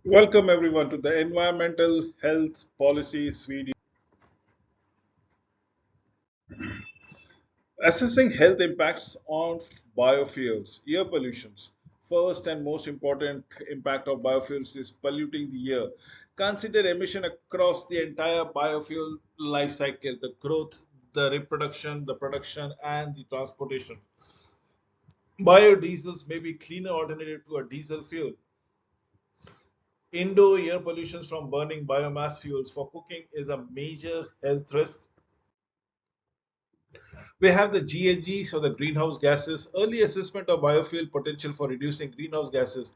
Welcome everyone to the Environmental Health Policies video. Assessing health impacts on biofuels, air pollutions. First and most important impact of biofuels is polluting the air. Consider emission across the entire biofuel life cycle, the growth, the reproduction, the production, and the transportation. Biodiesels may be cleaner alternative to a diesel fuel. Indoor air pollution from burning biomass fuels for cooking is a major health risk. We have the GHGs or the greenhouse gases. Early assessment of biofuel potential for reducing greenhouse gases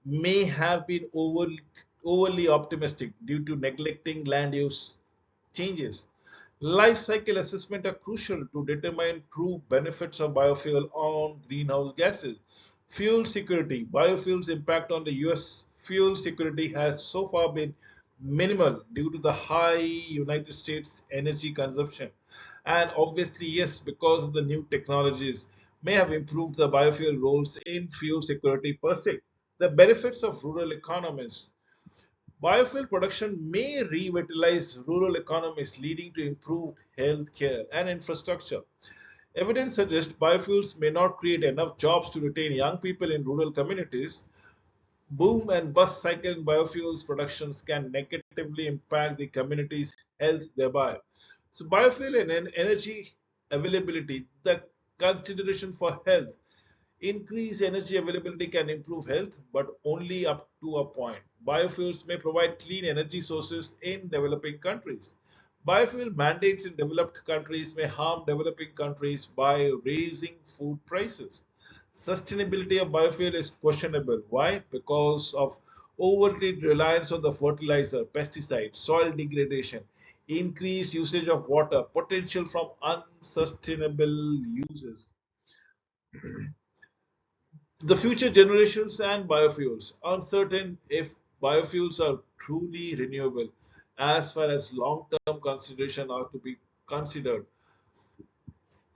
may have been overly optimistic due to neglecting land use changes. Life cycle assessment are crucial to determine true benefits of biofuel on greenhouse gases. Fuel security. Biofuels' impact on the US fuel security has so far been minimal due to the high United States energy consumption. And obviously, yes, because of the new technologies, may have improved the biofuel roles in fuel security per se. The benefits of rural economies. Biofuel production may revitalize rural economies, leading to improved health care and infrastructure. Evidence suggests biofuels may not create enough jobs to retain young people in rural communities. Boom and bust cycle in biofuels productions can negatively impact the community's health thereby. So, biofuel and energy availability, the consideration for health. Increased energy availability can improve health, but only up to a point. Biofuels may provide clean energy sources in developing countries. Biofuel mandates in developed countries may harm developing countries by raising food prices. Sustainability of biofuel is questionable. Why? Because of overly reliance on the fertilizer, pesticide, soil degradation, increased usage of water, potential from unsustainable uses. The future generations and biofuels. Uncertain if biofuels are truly renewable as far as long term consideration are to be considered.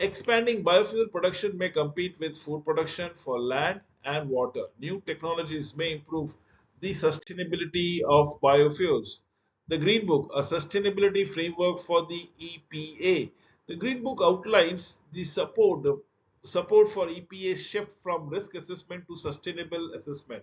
Expanding biofuel production may compete with food production for land and water. New technologies may improve the sustainability of biofuels. The Green Book, a sustainability framework for the EPA. The Green Book outlines the support for EPA's shift from risk assessment to sustainable assessment.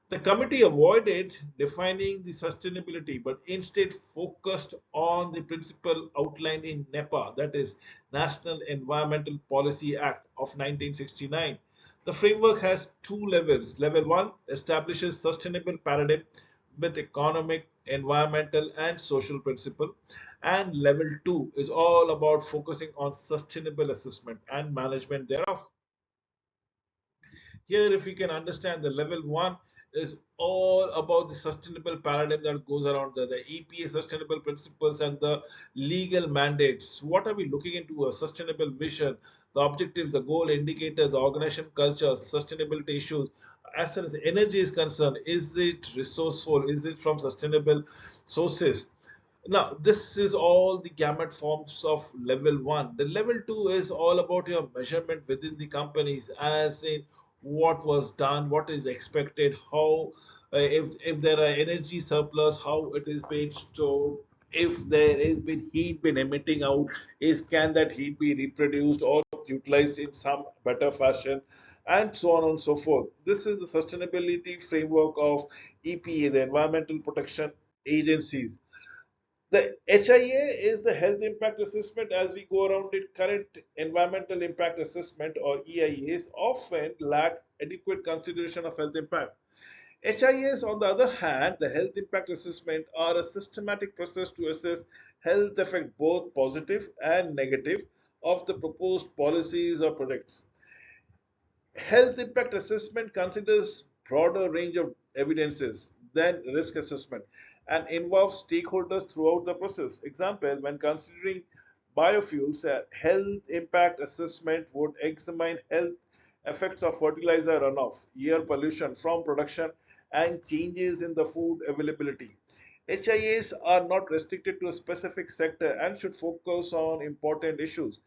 The committee avoided defining the sustainability but instead focused on the principle outlined in NEPA, that is, National Environmental Policy Act of 1969. The framework has two levels. Level 1 establishes sustainable paradigm with economic, environmental, and social principle. And level 2 is all about focusing on sustainable assessment and management thereof. Here, if we can understand the level one is all about the sustainable paradigm that goes around the EPA sustainable principles and the legal mandates. What are we looking into? A sustainable vision, the objectives, the goal indicators, the organization culture, sustainability issues. As far as energy is concerned, is it resourceful? Is it from sustainable sources? Now, this is all the gamut forms of level one. The level two is all about your measurement within the companies, as in what was done, what is expected, how, if there are energy surplus, how it is being stored, if there is been heat been emitting out, is can that heat be reproduced or utilized in some better fashion, and so on and so forth. This is the sustainability framework of EPA, the Environmental Protection Agencies. The HIA is the health impact assessment as we go around it. Current environmental impact assessment or EIAs often lack adequate consideration of health impact. HIAs, on the other hand, the health impact assessment are a systematic process to assess health effect, both positive and negative, of the proposed policies or projects. Health impact assessment considers broader range of evidences than risk assessment and involves stakeholders throughout the process. Example, when considering biofuels, a health impact assessment would examine health effects of fertilizer runoff, air pollution from production, and changes in the food availability. HIAs are not restricted to a specific sector and should focus on important issues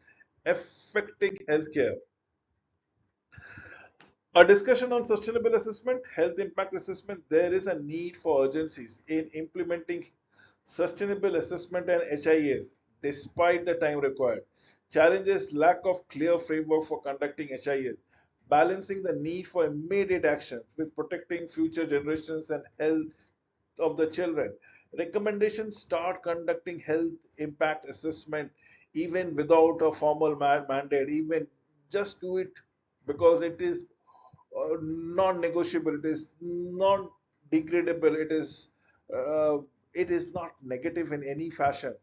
affecting healthcare. A discussion on sustainable assessment, health impact assessment. There is a need for urgencies in implementing sustainable assessment and HIAs despite the time required. Challenges lack of clear framework for conducting HIAs, balancing the need for immediate actions with protecting future generations and health of the children. Recommendations start conducting health impact assessment even without a formal mandate. Even just do it because it is non-negotiable. It is non-degradable. Uh, it is not negative in any fashion.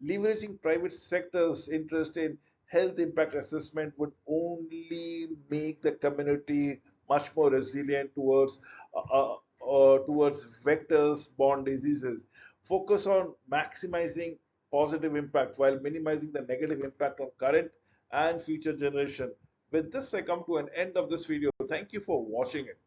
Leveraging private sector's interest in health impact assessment would only make the community much more resilient towards vectors-borne diseases. Focus on maximizing positive impact while minimizing the negative impact on current and future generation. With this, I come to an end of this video. Thank you for watching it.